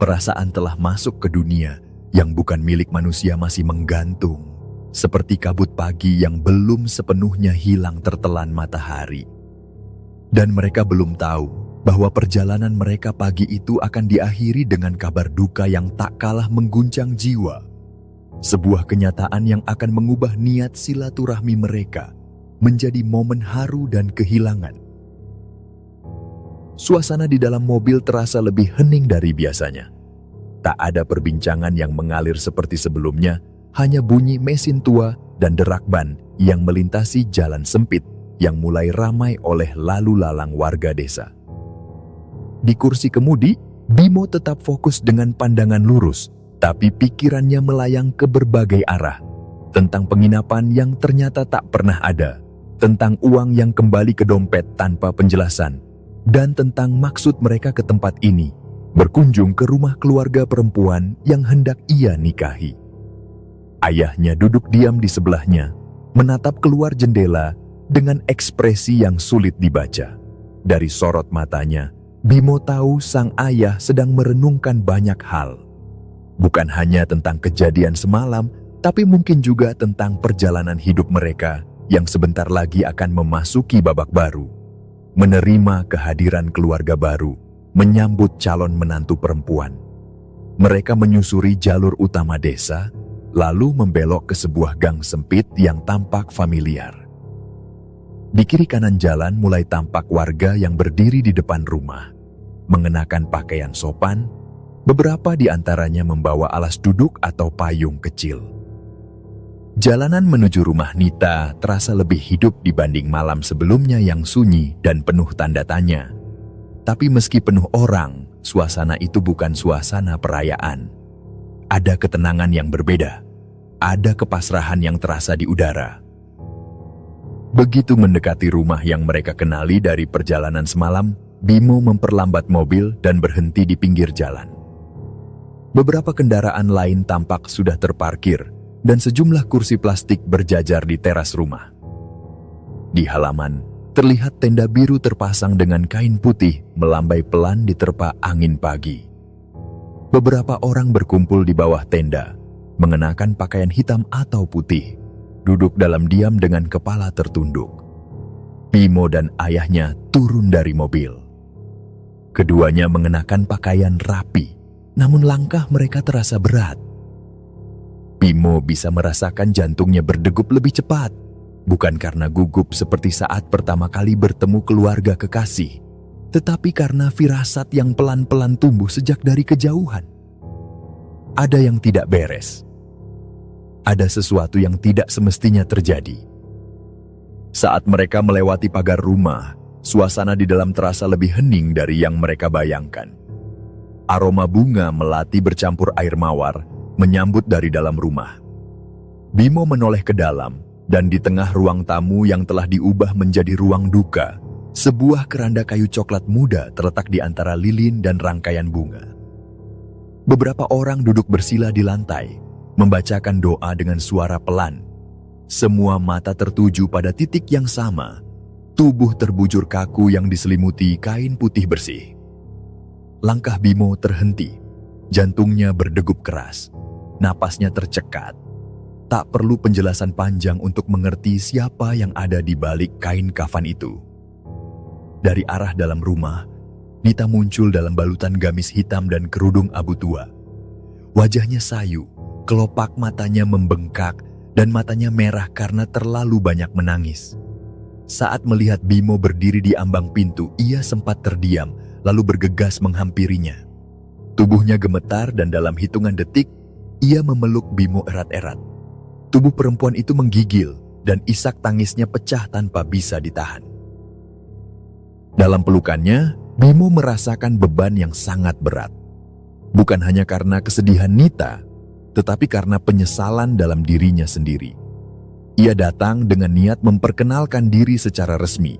Perasaan telah masuk ke dunia yang bukan milik manusia masih menggantung, seperti kabut pagi yang belum sepenuhnya hilang tertelan matahari. Dan mereka belum tahu bahwa perjalanan mereka pagi itu akan diakhiri dengan kabar duka yang tak kalah mengguncang jiwa. Sebuah kenyataan yang akan mengubah niat silaturahmi mereka menjadi momen haru dan kehilangan. Suasana di dalam mobil terasa lebih hening dari biasanya. Tak ada perbincangan yang mengalir seperti sebelumnya, hanya bunyi mesin tua dan derak ban yang melintasi jalan sempit yang mulai ramai oleh lalu lalang warga desa. Di kursi kemudi, Bimo tetap fokus dengan pandangan lurus, tapi pikirannya melayang ke berbagai arah. Tentang penginapan yang ternyata tak pernah ada, tentang uang yang kembali ke dompet tanpa penjelasan, dan tentang maksud mereka ke tempat ini, berkunjung ke rumah keluarga perempuan yang hendak ia nikahi. Ayahnya duduk diam di sebelahnya, menatap keluar jendela dengan ekspresi yang sulit dibaca. Dari sorot matanya, Bimo tahu sang ayah sedang merenungkan banyak hal. Bukan hanya tentang kejadian semalam, tapi mungkin juga tentang perjalanan hidup mereka yang sebentar lagi akan memasuki babak baru. Menerima kehadiran keluarga baru, menyambut calon menantu perempuan. Mereka menyusuri jalur utama desa, lalu membelok ke sebuah gang sempit yang tampak familiar. Di kiri kanan jalan mulai tampak warga yang berdiri di depan rumah, mengenakan pakaian sopan, beberapa di antaranya membawa alas duduk atau payung kecil. Jalanan menuju rumah Nita terasa lebih hidup dibanding malam sebelumnya yang sunyi dan penuh tanda tanya. Tapi meski penuh orang, suasana itu bukan suasana perayaan. Ada ketenangan yang berbeda, ada kepasrahan yang terasa di udara. Begitu mendekati rumah yang mereka kenali dari perjalanan semalam, Bimo memperlambat mobil dan berhenti di pinggir jalan. Beberapa kendaraan lain tampak sudah terparkir dan sejumlah kursi plastik berjajar di teras rumah. Di halaman, terlihat tenda biru terpasang dengan kain putih melambai pelan diterpa angin pagi. Beberapa orang berkumpul di bawah tenda, mengenakan pakaian hitam atau putih, duduk dalam diam dengan kepala tertunduk. Bimo dan ayahnya turun dari mobil. Keduanya mengenakan pakaian rapi, namun langkah mereka terasa berat. Bimo bisa merasakan jantungnya berdegup lebih cepat, bukan karena gugup seperti saat pertama kali bertemu keluarga kekasih, tetapi karena firasat yang pelan-pelan tumbuh sejak dari kejauhan. Ada yang tidak beres. Ada sesuatu yang tidak semestinya terjadi. Saat mereka melewati pagar rumah, suasana di dalam terasa lebih hening dari yang mereka bayangkan. Aroma bunga melati bercampur air mawar menyambut dari dalam rumah. Bimo menoleh ke dalam, dan di tengah ruang tamu yang telah diubah menjadi ruang duka, sebuah keranda kayu coklat muda terletak di antara lilin dan rangkaian bunga. Beberapa orang duduk bersila di lantai, membacakan doa dengan suara pelan. Semua mata tertuju pada titik yang sama, tubuh terbujur kaku yang diselimuti kain putih bersih. Langkah Bimo terhenti, jantungnya berdegup keras, napasnya tercekat. Tak perlu penjelasan panjang untuk mengerti siapa yang ada di balik kain kafan itu. Dari arah dalam rumah, Nita muncul dalam balutan gamis hitam dan kerudung abu tua. Wajahnya sayu, kelopak matanya membengkak, dan matanya merah karena terlalu banyak menangis. Saat melihat Bimo berdiri di ambang pintu, ia sempat terdiam, lalu bergegas menghampirinya. Tubuhnya gemetar dan dalam hitungan detik, ia memeluk Bimo erat-erat. Tubuh perempuan itu menggigil, dan isak tangisnya pecah tanpa bisa ditahan. Dalam pelukannya, Bimo merasakan beban yang sangat berat. Bukan hanya karena kesedihan Nita, tetapi karena penyesalan dalam dirinya sendiri. Ia datang dengan niat memperkenalkan diri secara resmi,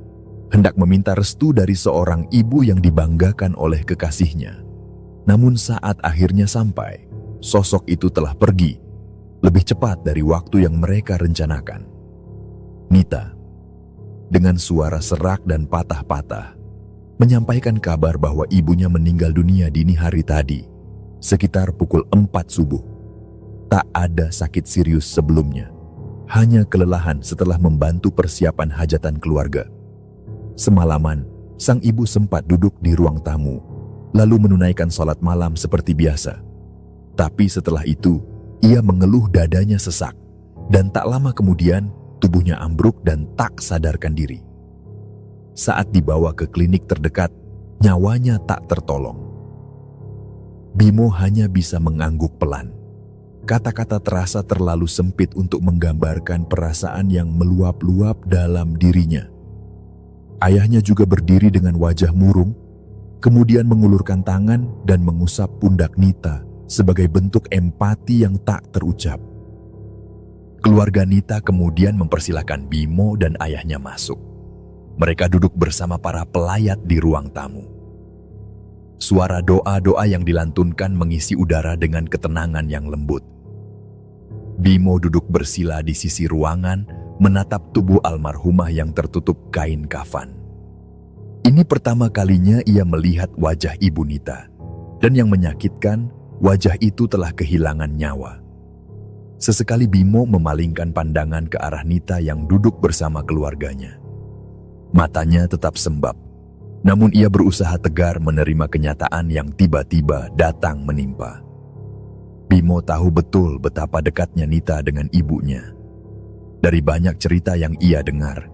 hendak meminta restu dari seorang ibu yang dibanggakan oleh kekasihnya. Namun saat akhirnya sampai, sosok itu telah pergi, lebih cepat dari waktu yang mereka rencanakan. Nita, dengan suara serak dan patah-patah, menyampaikan kabar bahwa ibunya meninggal dunia dini hari tadi, sekitar pukul 4 subuh. Tak ada sakit serius sebelumnya, hanya kelelahan setelah membantu persiapan hajatan keluarga. Semalaman, sang ibu sempat duduk di ruang tamu, lalu menunaikan sholat malam seperti biasa. Tapi setelah itu, ia mengeluh dadanya sesak, dan tak lama kemudian tubuhnya ambruk dan tak sadarkan diri. Saat dibawa ke klinik terdekat, nyawanya tak tertolong. Bimo hanya bisa mengangguk pelan. Kata-kata terasa terlalu sempit untuk menggambarkan perasaan yang meluap-luap dalam dirinya. Ayahnya juga berdiri dengan wajah murung, kemudian mengulurkan tangan dan mengusap pundak Nita sebagai bentuk empati yang tak terucap. Keluarga Nita kemudian mempersilahkan Bimo dan ayahnya masuk. Mereka duduk bersama para pelayat di ruang tamu. Suara doa-doa yang dilantunkan mengisi udara dengan ketenangan yang lembut. Bimo duduk bersila di sisi ruangan, menatap tubuh almarhumah yang tertutup kain kafan. Ini pertama kalinya ia melihat wajah ibu Nita, dan yang menyakitkan, wajah itu telah kehilangan nyawa. Sesekali Bimo memalingkan pandangan ke arah Nita yang duduk bersama keluarganya. Matanya tetap sembab, namun ia berusaha tegar menerima kenyataan yang tiba-tiba datang menimpa. Bimo tahu betul betapa dekatnya Nita dengan ibunya. Dari banyak cerita yang ia dengar,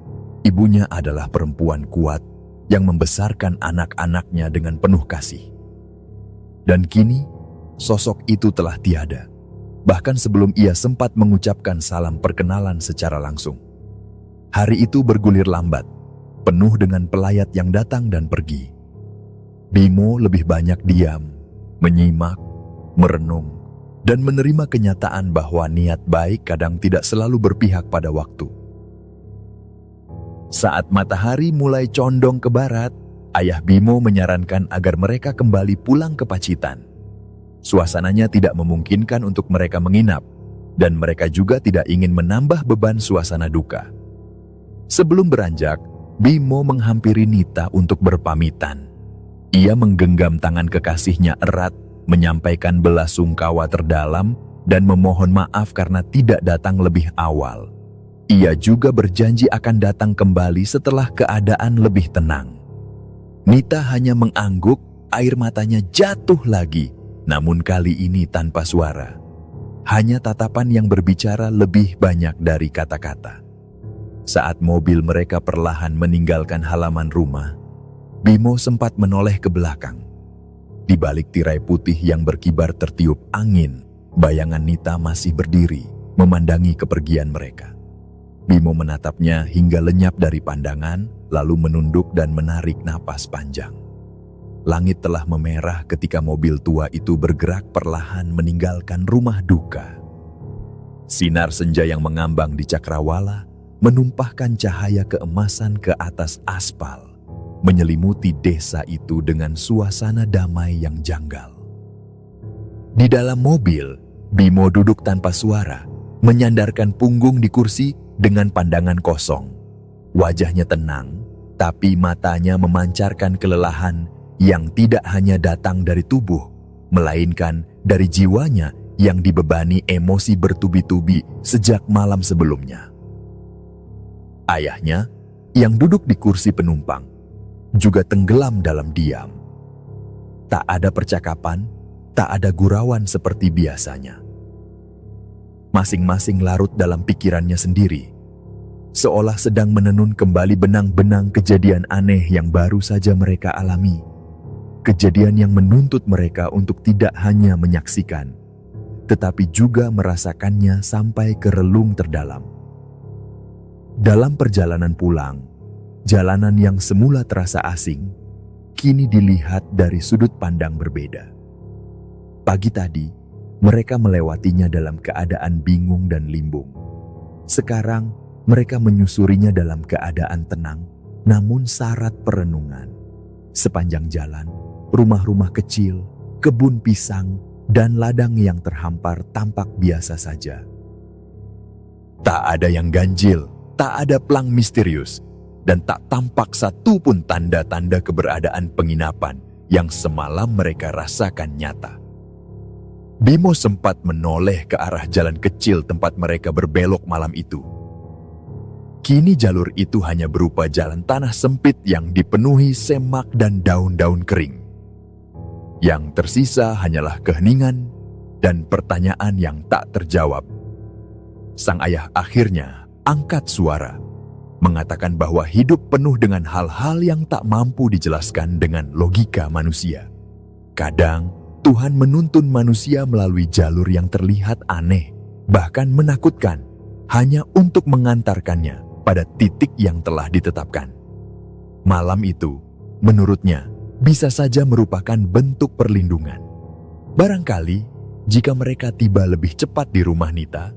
ibunya adalah perempuan kuat yang membesarkan anak-anaknya dengan penuh kasih. Dan kini, sosok itu telah tiada, bahkan sebelum ia sempat mengucapkan salam perkenalan secara langsung. Hari itu bergulir lambat, penuh dengan pelayat yang datang dan pergi. Bimo lebih banyak diam, menyimak, merenung, dan menerima kenyataan bahwa niat baik kadang tidak selalu berpihak pada waktu. Saat matahari mulai condong ke barat, ayah Bimo menyarankan agar mereka kembali pulang ke Pacitan. Suasananya tidak memungkinkan untuk mereka menginap, dan mereka juga tidak ingin menambah beban suasana duka. Sebelum beranjak, Bimo menghampiri Nita untuk berpamitan. Ia menggenggam tangan kekasihnya erat, menyampaikan belasungkawa terdalam dan memohon maaf karena tidak datang lebih awal. Ia juga berjanji akan datang kembali setelah keadaan lebih tenang. Nita hanya mengangguk, air matanya jatuh lagi, namun kali ini tanpa suara. Hanya tatapan yang berbicara lebih banyak dari kata-kata. Saat mobil mereka perlahan meninggalkan halaman rumah, Bimo sempat menoleh ke belakang. Di balik tirai putih yang berkibar tertiup angin, bayangan Nita masih berdiri, memandangi kepergian mereka. Bimo menatapnya hingga lenyap dari pandangan, lalu menunduk dan menarik napas panjang. Langit telah memerah ketika mobil tua itu bergerak perlahan meninggalkan rumah duka. Sinar senja yang mengambang di cakrawala menumpahkan cahaya keemasan ke atas aspal, menyelimuti desa itu dengan suasana damai yang janggal. Di dalam mobil, Bimo duduk tanpa suara, menyandarkan punggung di kursi dengan pandangan kosong. Wajahnya tenang, tapi matanya memancarkan kelelahan yang tidak hanya datang dari tubuh, melainkan dari jiwanya yang dibebani emosi bertubi-tubi sejak malam sebelumnya. Ayahnya, yang duduk di kursi penumpang, juga tenggelam dalam diam. Tak ada percakapan, tak ada gurauan seperti biasanya. Masing-masing larut dalam pikirannya sendiri, seolah sedang menenun kembali benang-benang kejadian aneh yang baru saja mereka alami. Kejadian yang menuntut mereka untuk tidak hanya menyaksikan, tetapi juga merasakannya sampai ke relung terdalam. Dalam perjalanan pulang, jalanan yang semula terasa asing, kini dilihat dari sudut pandang berbeda. Pagi tadi, mereka melewatinya dalam keadaan bingung dan limbung. Sekarang, mereka menyusurinya dalam keadaan tenang, namun syarat perenungan. Sepanjang jalan, rumah-rumah kecil, kebun pisang, dan ladang yang terhampar tampak biasa saja. Tak ada yang ganjil, tak ada pelang misterius, dan tak tampak satu pun tanda-tanda keberadaan penginapan yang semalam mereka rasakan nyata. Bimo sempat menoleh ke arah jalan kecil tempat mereka berbelok malam itu. Kini jalur itu hanya berupa jalan tanah sempit yang dipenuhi semak dan daun-daun kering. Yang tersisa hanyalah keheningan dan pertanyaan yang tak terjawab. Sang ayah akhirnya angkat suara, mengatakan bahwa hidup penuh dengan hal-hal yang tak mampu dijelaskan dengan logika manusia. Kadang, Tuhan menuntun manusia melalui jalur yang terlihat aneh, bahkan menakutkan, hanya untuk mengantarkannya pada titik yang telah ditetapkan. Malam itu, menurutnya, bisa saja merupakan bentuk perlindungan. Barangkali, jika mereka tiba lebih cepat di rumah Nita,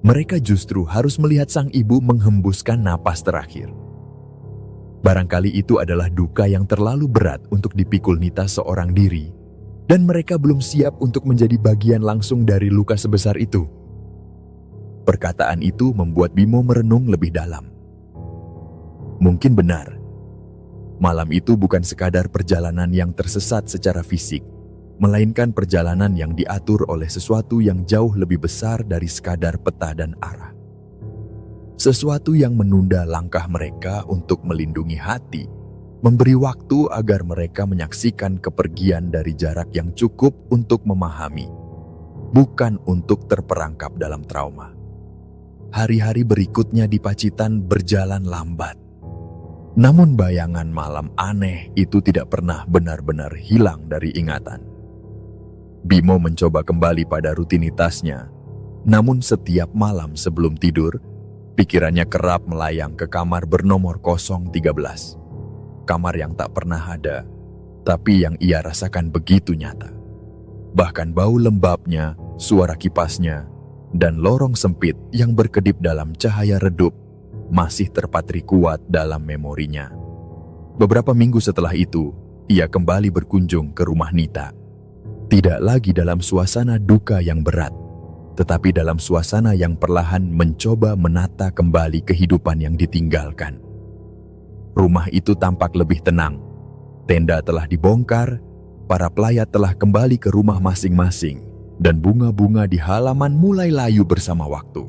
mereka justru harus melihat sang ibu menghembuskan napas terakhir. Barangkali itu adalah duka yang terlalu berat untuk dipikul Nita seorang diri, dan mereka belum siap untuk menjadi bagian langsung dari luka sebesar itu. Perkataan itu membuat Bimo merenung lebih dalam. Mungkin benar, malam itu bukan sekadar perjalanan yang tersesat secara fisik, melainkan perjalanan yang diatur oleh sesuatu yang jauh lebih besar dari sekadar peta dan arah. Sesuatu yang menunda langkah mereka untuk melindungi hati, memberi waktu agar mereka menyaksikan kepergian dari jarak yang cukup untuk memahami, bukan untuk terperangkap dalam trauma. Hari-hari berikutnya di Pacitan berjalan lambat. Namun bayangan malam aneh itu tidak pernah benar-benar hilang dari ingatan. Bimo mencoba kembali pada rutinitasnya, namun setiap malam sebelum tidur, pikirannya kerap melayang ke kamar bernomor 013. Kamar yang tak pernah ada, tapi yang ia rasakan begitu nyata. Bahkan bau lembabnya, suara kipasnya, dan lorong sempit yang berkedip dalam cahaya redup masih terpatri kuat dalam memorinya. Beberapa minggu setelah itu, ia kembali berkunjung ke rumah Nita. Tidak lagi dalam suasana duka yang berat, tetapi dalam suasana yang perlahan mencoba menata kembali kehidupan yang ditinggalkan. Rumah itu tampak lebih tenang. Tenda telah dibongkar, para pelayat telah kembali ke rumah masing-masing, dan bunga-bunga di halaman mulai layu bersama waktu.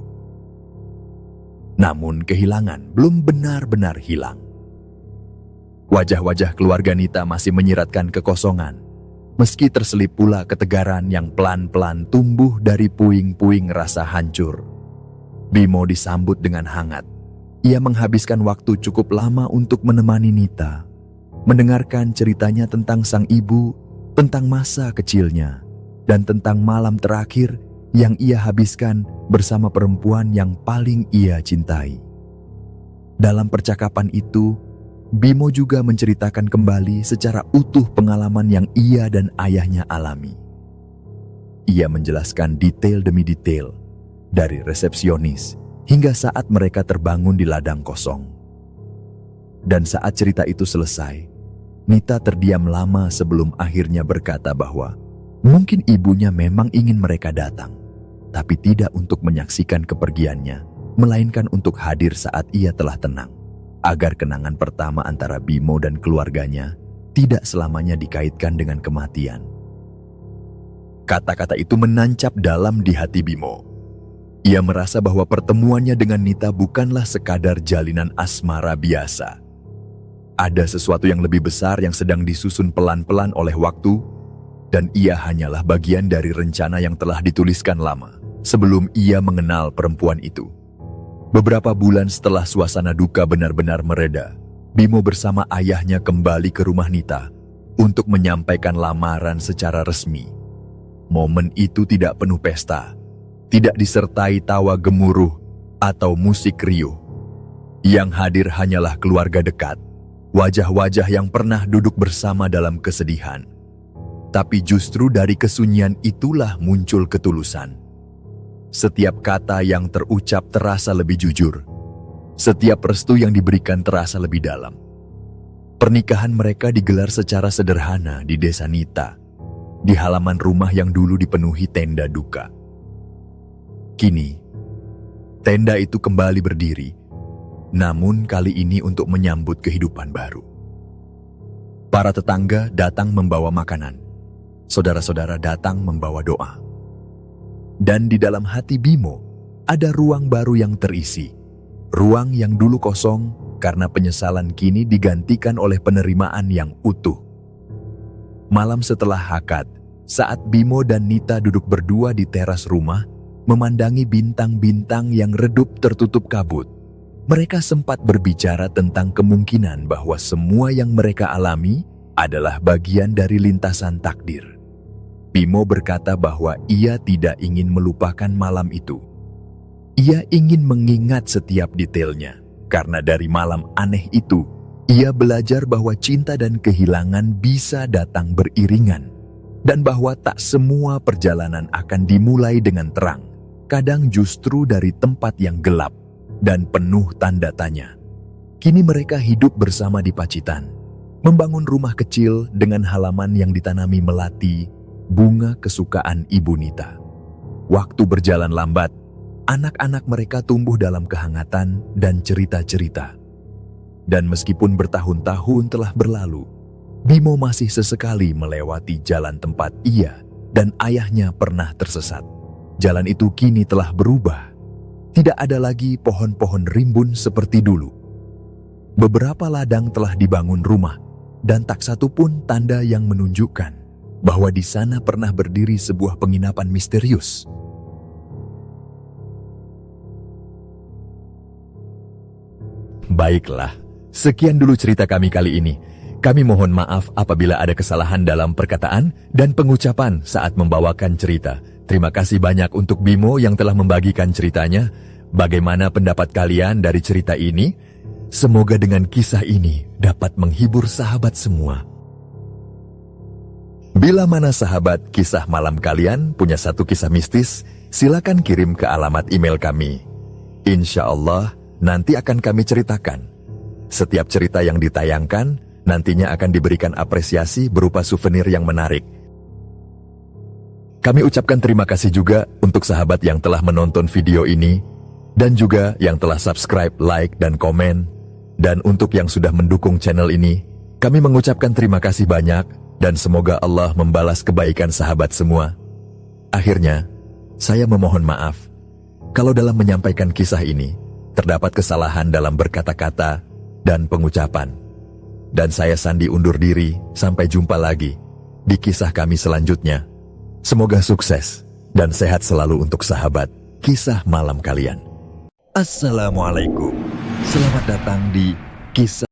Namun kehilangan belum benar-benar hilang. Wajah-wajah keluarga Nita masih menyiratkan kekosongan, meski terselip pula ketegaran yang pelan-pelan tumbuh dari puing-puing rasa hancur. Bimo disambut dengan hangat. Ia menghabiskan waktu cukup lama untuk menemani Nita, mendengarkan ceritanya tentang sang ibu, tentang masa kecilnya, dan tentang malam terakhir yang ia habiskan bersama perempuan yang paling ia cintai. Dalam percakapan itu, Bimo juga menceritakan kembali secara utuh pengalaman yang ia dan ayahnya alami. Ia menjelaskan detail demi detail, dari resepsionis hingga saat mereka terbangun di ladang kosong. Dan saat cerita itu selesai, Nita terdiam lama sebelum akhirnya berkata bahwa mungkin ibunya memang ingin mereka datang, tapi tidak untuk menyaksikan kepergiannya, melainkan untuk hadir saat ia telah tenang, agar kenangan pertama antara Bimo dan keluarganya tidak selamanya dikaitkan dengan kematian. Kata-kata itu menancap dalam di hati Bimo. Ia merasa bahwa pertemuannya dengan Nita bukanlah sekadar jalinan asmara biasa. Ada sesuatu yang lebih besar yang sedang disusun pelan-pelan oleh waktu, dan ia hanyalah bagian dari rencana yang telah dituliskan lama sebelum ia mengenal perempuan itu. Beberapa bulan setelah suasana duka benar-benar mereda, Bimo bersama ayahnya kembali ke rumah Nita untuk menyampaikan lamaran secara resmi. Momen itu tidak penuh pesta, tidak disertai tawa gemuruh atau musik riuh. Yang hadir hanyalah keluarga dekat, wajah-wajah yang pernah duduk bersama dalam kesedihan. Tapi justru dari kesunyian itulah muncul ketulusan. Setiap kata yang terucap terasa lebih jujur. Setiap restu yang diberikan terasa lebih dalam. Pernikahan mereka digelar secara sederhana di desa Nita, di halaman rumah yang dulu dipenuhi tenda duka. Kini, tenda itu kembali berdiri, namun kali ini untuk menyambut kehidupan baru. Para tetangga datang membawa makanan, saudara-saudara datang membawa doa. Dan di dalam hati Bimo, ada ruang baru yang terisi. Ruang yang dulu kosong karena penyesalan kini digantikan oleh penerimaan yang utuh. Malam setelah akad, saat Bimo dan Nita duduk berdua di teras rumah, memandangi bintang-bintang yang redup tertutup kabut, mereka sempat berbicara tentang kemungkinan bahwa semua yang mereka alami adalah bagian dari lintasan takdir. Bimo berkata bahwa ia tidak ingin melupakan malam itu. Ia ingin mengingat setiap detailnya, karena dari malam aneh itu, ia belajar bahwa cinta dan kehilangan bisa datang beriringan, dan bahwa tak semua perjalanan akan dimulai dengan terang, kadang justru dari tempat yang gelap dan penuh tanda tanya. Kini mereka hidup bersama di Pacitan, membangun rumah kecil dengan halaman yang ditanami melati, bunga kesukaan Ibu Nita. Waktu berjalan lambat, anak-anak mereka tumbuh dalam kehangatan dan cerita-cerita. Dan meskipun bertahun-tahun telah berlalu, Bimo masih sesekali melewati jalan tempat ia dan ayahnya pernah tersesat. Jalan itu kini telah berubah. Tidak ada lagi pohon-pohon rimbun seperti dulu. Beberapa ladang telah dibangun rumah, dan tak satu pun tanda yang menunjukkan bahwa di sana pernah berdiri sebuah penginapan misterius. Baiklah, sekian dulu cerita kami kali ini. Kami mohon maaf apabila ada kesalahan dalam perkataan dan pengucapan saat membawakan cerita. Terima kasih banyak untuk Bimo yang telah membagikan ceritanya. Bagaimana pendapat kalian dari cerita ini? Semoga dengan kisah ini dapat menghibur sahabat semua. Bila mana sahabat kisah malam kalian punya satu kisah mistis, silakan kirim ke alamat email kami. Insya Allah, nanti akan kami ceritakan. Setiap cerita yang ditayangkan nantinya akan diberikan apresiasi berupa souvenir yang menarik. Kami ucapkan terima kasih juga untuk sahabat yang telah menonton video ini, dan juga yang telah subscribe, like, dan komen. Dan untuk yang sudah mendukung channel ini, kami mengucapkan terima kasih banyak, dan semoga Allah membalas kebaikan sahabat semua. Akhirnya, saya memohon maaf kalau dalam menyampaikan kisah ini terdapat kesalahan dalam berkata-kata dan pengucapan. Dan saya Sandi undur diri, sampai jumpa lagi di kisah kami selanjutnya. Semoga sukses dan sehat selalu untuk sahabat kisah malam kalian. Assalamualaikum. Selamat datang di kisah